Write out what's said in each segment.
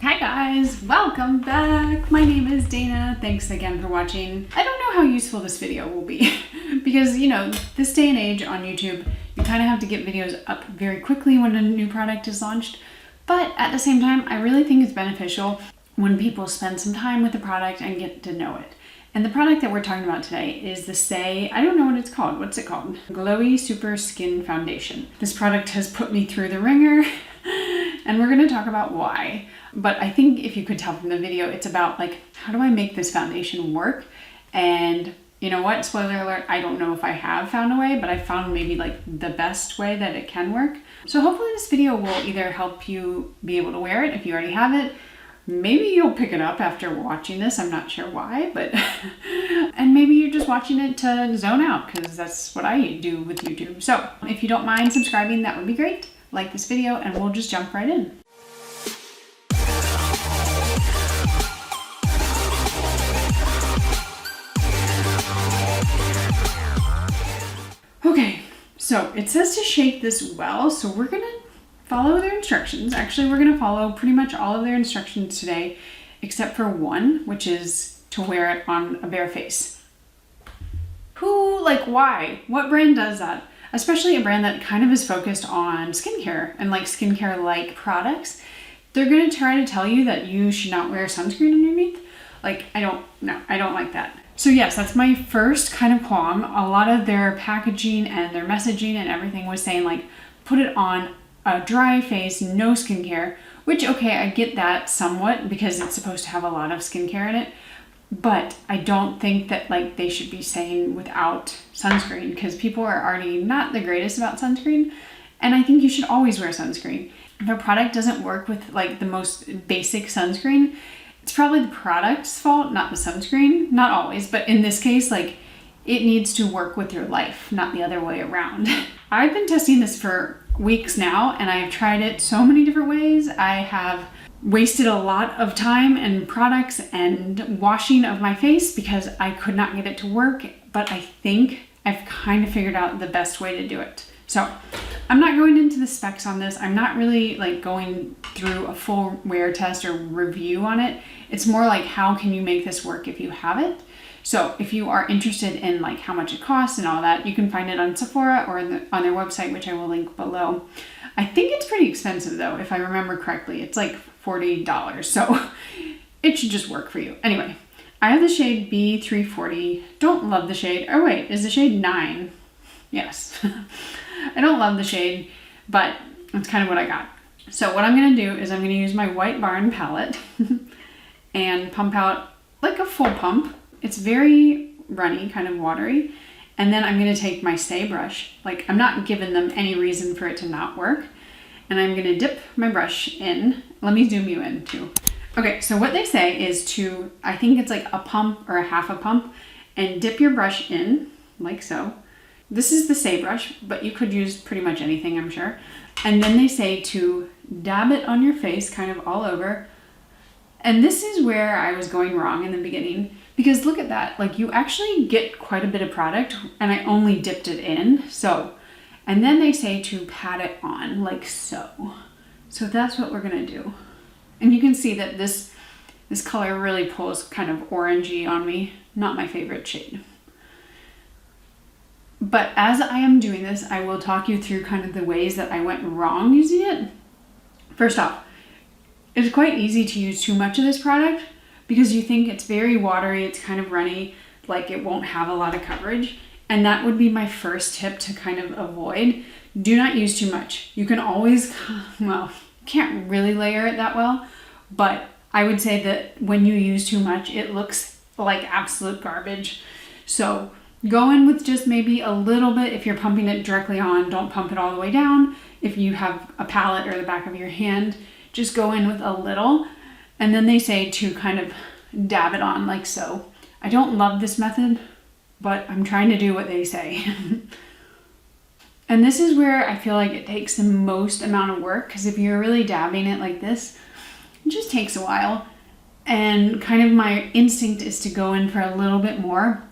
Hi guys, welcome back. My name is Dana. Thanks again for watching. I don't know how useful this video will be because, you know, this day and age on YouTube, you kind of have to get videos up very quickly when a new product is launched. But at the same time, I really think it's beneficial when people spend some time with the product and get to know it. And the product that we're talking about today is the Saie, I don't know what it's called. What's it called? Glowy Super Skin Foundation. This product has put me through the ringer and we're going to talk about why. But I think if you could tell from the video, it's about like, how do I make this foundation work? And you know what, spoiler alert, I don't know if I have found a way, but I found maybe like the best way that it can work. So hopefully this video will either help you be able to wear it if you already have it. Maybe you'll pick it up after watching this, I'm not sure why, but and maybe you're just watching it to zone out because that's what I do with YouTube. So if you don't mind subscribing, that would be great. Like this video and we'll just jump right in. Okay, so it says to shake this well, so we're gonna follow their instructions. Actually, we're gonna follow pretty much all of their instructions today, except for one, which is to wear it on a bare face. Why? What brand does that? Especially a brand that kind of is focused on skincare and like skincare-like products. They're gonna try to tell you that you should not wear sunscreen underneath. Like, I don't like that. So yes, that's my first kind of qualm. A lot of their packaging and their messaging and everything was saying like, put it on a dry face, no skincare, which okay, I get that somewhat because it's supposed to have a lot of skincare in it. But I don't think that like they should be saying without sunscreen because people are already not the greatest about sunscreen. And I think you should always wear sunscreen. If a product doesn't work with like the most basic sunscreen, it's probably the product's fault, not the sunscreen. Not always, but in this case, like it needs to work with your life, not the other way around. I've been testing this for weeks now and I've tried it so many different ways. I have wasted a lot of time and products and washing of my face because I could not get it to work, but I think I've kind of figured out the best way to do it. So I'm not going into the specs on this. I'm not really like going through a full wear test or review on it. It's more like how can you make this work if you have it? So if you are interested in like how much it costs and all that, you can find it on Sephora or on their website, which I will link below. I think it's pretty expensive though, if I remember correctly. It's like $40, so it should just work for you. Anyway, I have the shade B340. Don't love the shade. Oh wait, is the shade 9? Yes. I don't love the shade, but that's kind of what I got. So what I'm gonna do is I'm gonna use my White Barn palette and pump out like a full pump. It's very runny, kind of watery. And then I'm gonna take my Saie brush. Like I'm not giving them any reason for it to not work. And I'm gonna dip my brush in. Let me zoom you in too. Okay, so what they say is to, I think it's like a pump or a half a pump, and dip your brush in like so. This is the Saie brush, but you could use pretty much anything, I'm sure. And then they say to dab it on your face, kind of all over. And this is where I was going wrong in the beginning, because look at that, like you actually get quite a bit of product and I only dipped it in, so. And then they say to pat it on like so. So that's what we're gonna do. And you can see that this color really pulls kind of orangey on me, not my favorite shade. But as I am doing this, I will talk you through kind of the ways that I went wrong using it. First off, it's quite easy to use too much of this product because you think it's very watery, it's kind of runny, like it won't have a lot of coverage. And that would be my first tip to kind of avoid. Do not use too much. You can always, well, can't really layer it that well, but I would say that when you use too much, it looks like absolute garbage. So go in with just maybe a little bit. If you're pumping it directly on, don't pump it all the way down. If you have a palette or the back of your hand, just go in with a little. And then they say to kind of dab it on like so. I don't love this method, but I'm trying to do what they say. And this is where I feel like it takes the most amount of work, because if you're really dabbing it like this, it just takes a while. And kind of my instinct is to go in for a little bit more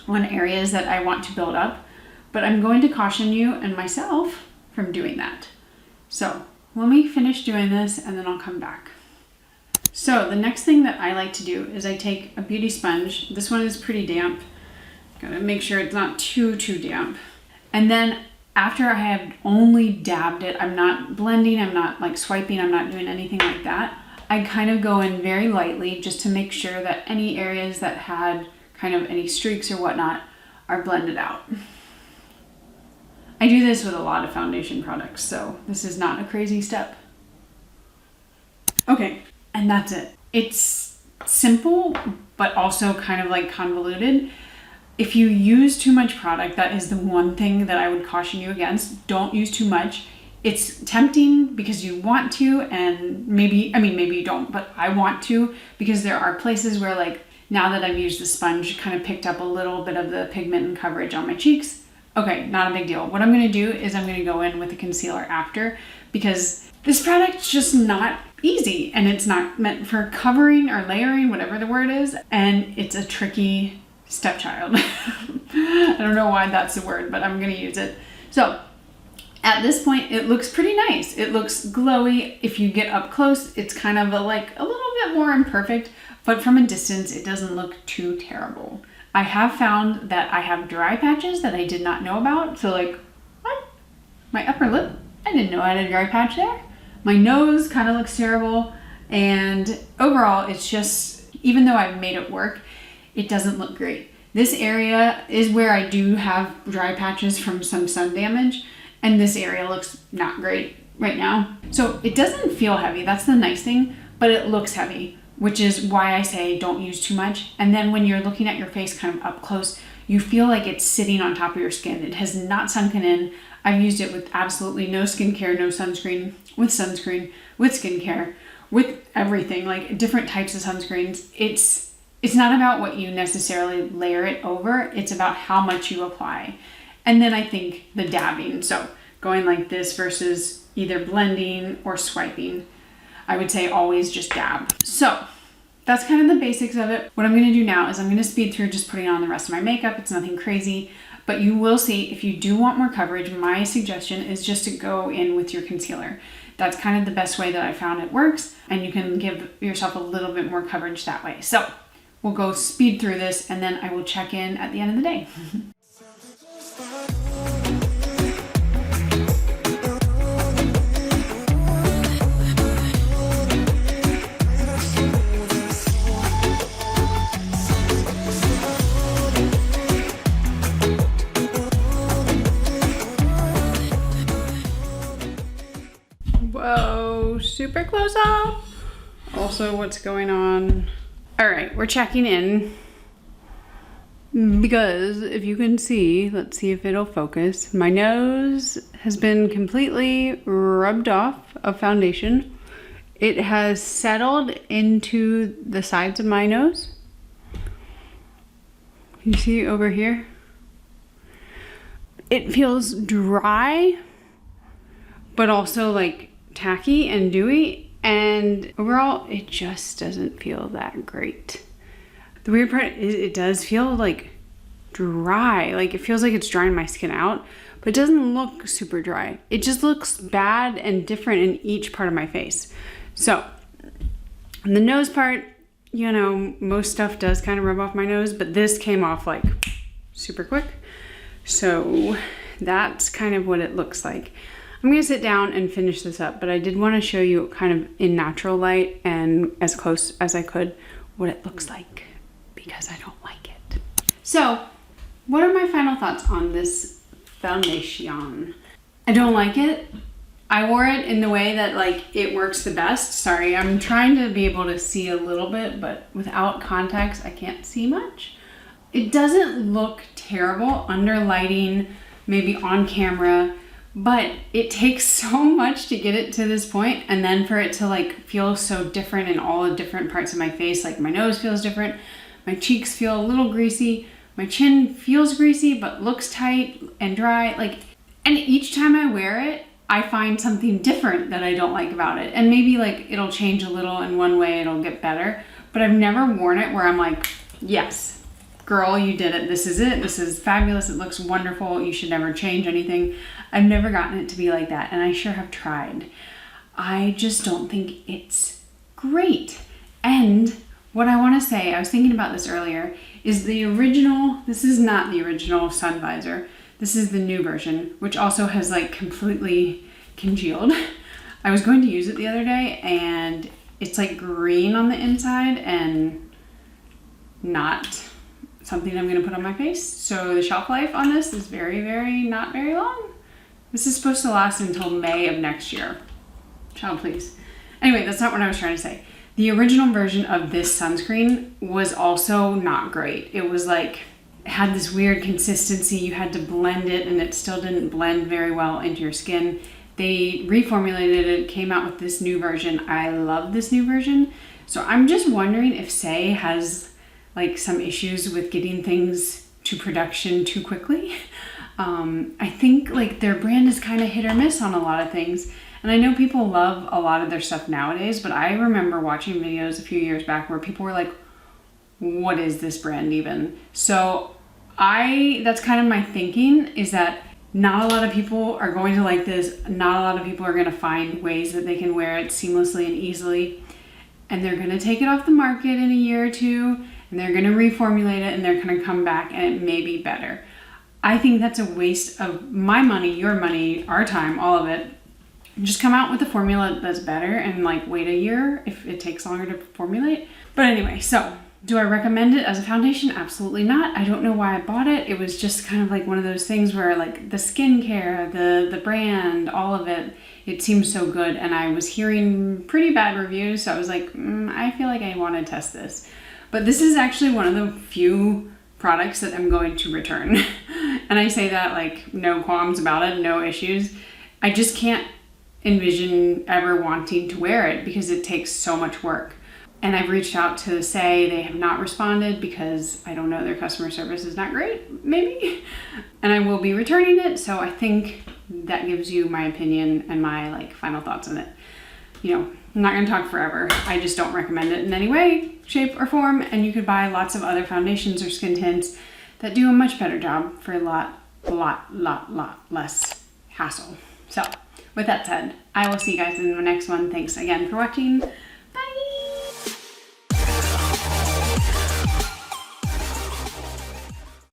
on areas that I want to build up, but I'm going to caution you and myself from doing that. So let me finish doing this and then I'll come back. So the next thing that I like to do is I take a beauty sponge. This one is pretty damp. Gotta make sure it's not too damp. And then after I have only dabbed it, I'm not blending, I'm not like swiping, I'm not doing anything like that. I kind of go in very lightly just to make sure that any areas that had kind of any streaks or whatnot are blended out. I do this with a lot of foundation products, so this is not a crazy step. Okay, and that's it. It's simple, but also kind of like convoluted. If you use too much product, that is the one thing that I would caution you against. Don't use too much. It's tempting because you want to, and maybe you don't, but I want to, because there are places where, like, now that I've used the sponge, kind of picked up a little bit of the pigment and coverage on my cheeks. Okay, not a big deal. What I'm gonna do is I'm gonna go in with a concealer after, because this product's just not easy, and it's not meant for covering or layering, whatever the word is, and it's a tricky stepchild. I don't know why that's the word, but I'm gonna use it. So at this point, it looks pretty nice. It looks glowy. If you get up close, it's kind of a little bit more imperfect, but from a distance, it doesn't look too terrible. I have found that I have dry patches that I did not know about. So like, what? My upper lip, I didn't know I had a dry patch there. My nose kind of looks terrible. And overall, it's just, even though I've made it work, it doesn't look great. This area is where I do have dry patches from some sun damage, and this area looks not great right now. So it doesn't feel heavy, that's the nice thing, but it looks heavy, which is why I say don't use too much. And then when you're looking at your face kind of up close, you feel like it's sitting on top of your skin. It has not sunken in. I've used it with absolutely no skincare, no sunscreen, with skincare, with everything, like different types of sunscreens. It's not about what you necessarily layer it over, it's about how much you apply. And then I think the dabbing, so going like this versus either blending or swiping, I would say always just dab. So that's kind of the basics of it. What I'm gonna do now is I'm gonna speed through just putting on the rest of my makeup. It's nothing crazy, but you will see if you do want more coverage, my suggestion is just to go in with your concealer. That's kind of the best way that I found it works, and you can give yourself a little bit more coverage that way. So we'll go speed through this, and then I will check in at the end of the day. Whoa, super close up. Also, what's going on? All right, we're checking in because if you can see, let's see if it'll focus. My nose has been completely rubbed off of foundation. It has settled into the sides of my nose. You see over here? It feels dry, but also like tacky and dewy. And overall, it just doesn't feel that great. The weird part is it does feel like dry. Like it feels like it's drying my skin out, but it doesn't look super dry. It just looks bad and different in each part of my face. So the nose part, you know, most stuff does kind of rub off my nose, but this came off like super quick. So that's kind of what it looks like. I'm gonna sit down and finish this up, but I did want to show you kind of in natural light and as close as I could what it looks like, because I don't like it. So what are my final thoughts on this foundation? I don't like it. I wore it in the way that like it works the best. Sorry, I'm trying to be able to see a little bit, but without contacts I can't see much. It doesn't look terrible under lighting, maybe on camera, but it takes so much to get it to this point, and then for it to like feel so different in all the different parts of my face. Like my nose feels different, my cheeks feel a little greasy, my chin feels greasy but looks tight and dry. Like, and each time I wear it, I find something different that I don't like about it. And maybe like it'll change a little in one way, it'll get better, but I've never worn it where I'm like, yes, girl, you did it. This is it. This is fabulous. It looks wonderful. You should never change anything. I've never gotten it to be like that, and I sure have tried. I just don't think it's great. And what I want to say, I was thinking about this earlier, is this is not the original sun visor. This is the new version, which also has like completely congealed. I was going to use it the other day and it's like green on the inside and not something I'm going to put on my face. So the shelf life on this is not very long. This is supposed to last until May of next year. Child, please. Anyway, that's not what I was trying to say. The original version of this sunscreen was also not great. It was like, it had this weird consistency. You had to blend it and it still didn't blend very well into your skin. They reformulated it, came out with this new version. I love this new version. So I'm just wondering if Saie has like some issues with getting things to production too quickly. I think like their brand is kind of hit or miss on a lot of things. And I know people love a lot of their stuff nowadays, but I remember watching videos a few years back where people were like, what is this brand even? So that's kind of my thinking, is that not a lot of people are going to like this. Not a lot of people are going to find ways that they can wear it seamlessly and easily. And they're going to take it off the market in a year or two, and they're going to reformulate it, and they're going to come back and it may be better. I think that's a waste of my money, your money, our time, all of it. Just come out with a formula that's better and like wait a year if it takes longer to formulate. But anyway, so do I recommend it as a foundation? Absolutely not. I don't know why I bought it. It was just kind of like one of those things where like the skincare, the brand, all of it, it seemed so good. And I was hearing pretty bad reviews. So I was like, I feel like I want to test this. But this is actually one of the few products that I'm going to return. And I say that like no qualms about it, no issues. I just can't envision ever wanting to wear it because it takes so much work. And I've reached out to Saie. They have not responded because I don't know, their customer service is not great, maybe. And I will be returning it. So I think that gives you my opinion and my like final thoughts on it. You know, I'm not going to talk forever. I just don't recommend it in any way, shape, or form. And you could buy lots of other foundations or skin tints that do a much better job for a lot less hassle. So with that said, I will see you guys in the next one. Thanks again for watching.